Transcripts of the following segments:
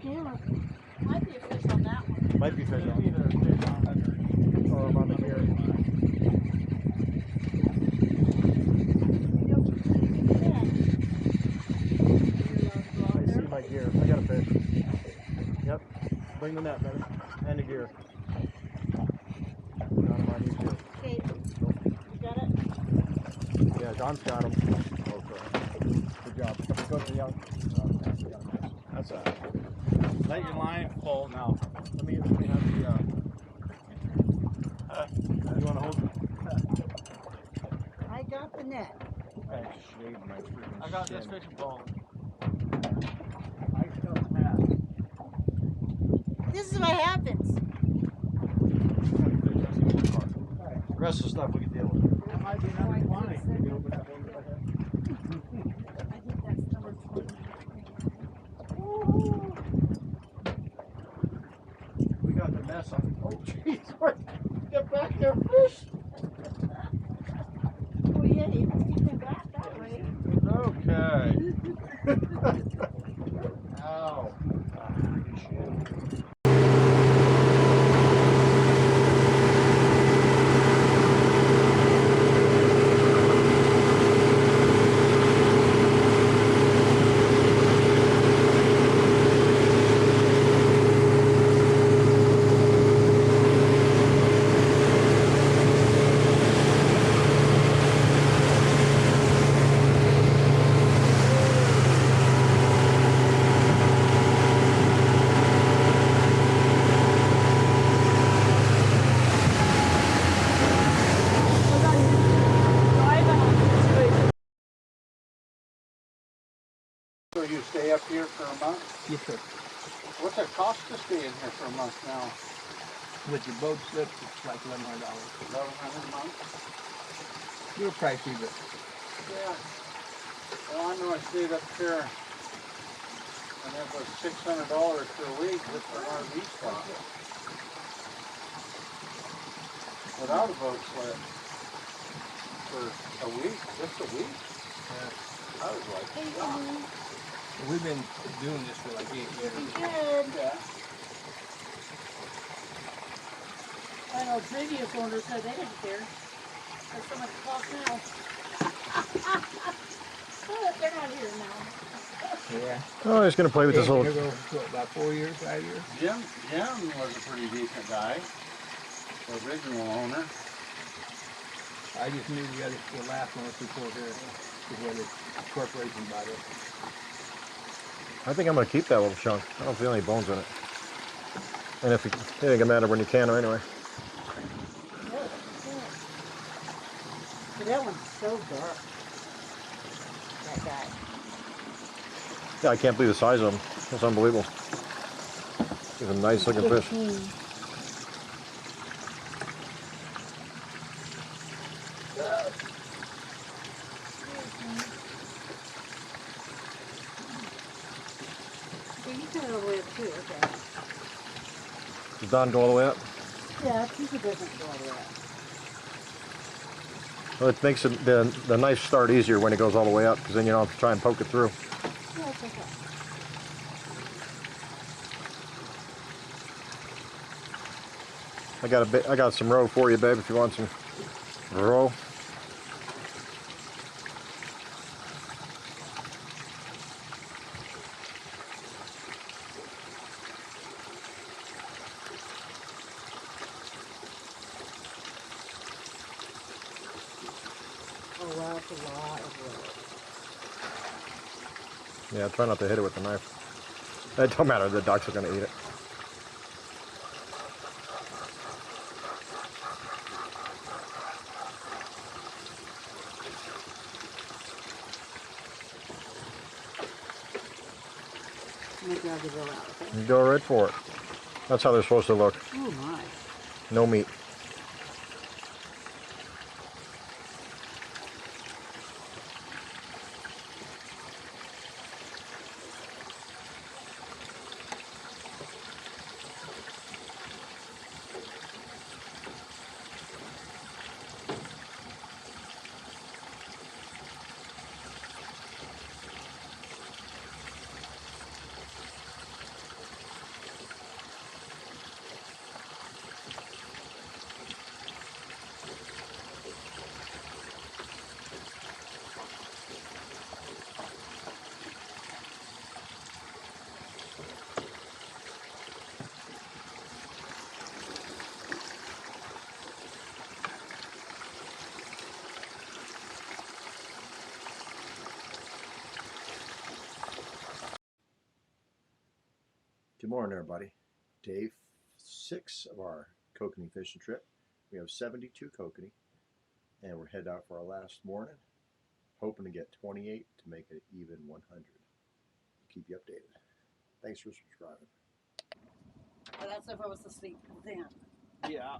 camera. Might be a fish on that one. Might be fish on. Or I'm on the gear. I see my gear. I got a fish. Yep. Bring the net, man. And the gear. Got him on these gear. Okay. You got it? Yeah, John's got him. Okay. Good job. Go to the young. That's all right. Let your line pull now. Let me have the, you want to hold it? I got the net. I shaved my freaking I got this shin. fishing pole. I still have. This is what happens. The rest of the stuff we can deal with. It might be another 20. I think that's number 20. We got the mess on. Oh, jeez. Get back there, fish. Oh, yeah, you can keep them back that way. Okay. Ow. So you stay up here for a month? Yes, sir. What's it cost to stay in here for a month now? With your boat slips, it's like $1,100. $1,100 a month? Little pricey, but Yeah. Well, I know I stayed up here, and it was $600 for a week just for an RV spot. Without a boat slip. For a week, just a week. I was like, hey, we've been doing this for like 8 years. Good. yeah. I know previous owners said they didn't care. That's so much it costs now. But they're not here now. Yeah. Oh, he's going to play with this Hey, little... here go, what, about 4 years, 5 years? Jim was a pretty decent guy. The original owner. I just knew the last one was before here, before the corporation bought it. I think I'm going to keep that little chunk. I don't feel any bones in it. And if it ain't gonna matter when you can her anyway. But that one's so dark. That guy. Yeah, I can't believe the size of them. That's unbelievable. He's a nice looking fish. 15. So you cut it all the way up too, okay. Does Don go all the way up? Yeah, Pizza doesn't go all the way up. Well, it makes the knife start easier when it goes all the way up, because then you don't have to try and poke it through. No, it's okay. I got some roe for you, babe, if you want some roe. Oh, wow, that's a lot of roe. Yeah, try not to hit it with the knife. It don't matter, the ducks are going to eat it. I'm going to grab the roe out, okay? You go right for it. That's how they're supposed to look. Oh, my. No meat. Good morning, everybody. Day 6 of our kokanee fishing trip. We have 72 kokanee, and we're headed out for our last morning, hoping to get 28 to make it even 100. Keep you updated. Thanks for subscribing. Well, that's if I was asleep then. Yeah.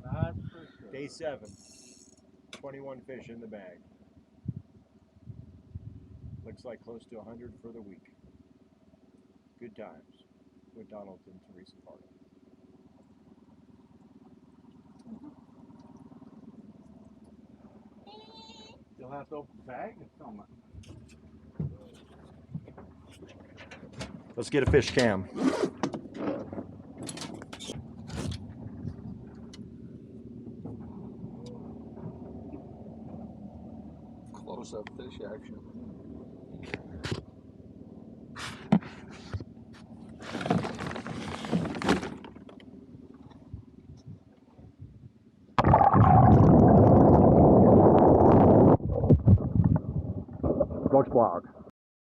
That's for sure. Day 7. 21 fish in the bag. Looks like close to 100 for the week. Good times with Donald and Teresa Farley. You'll have to open the bag and film it. Let's get a fish cam. Close-up fish action. Blog.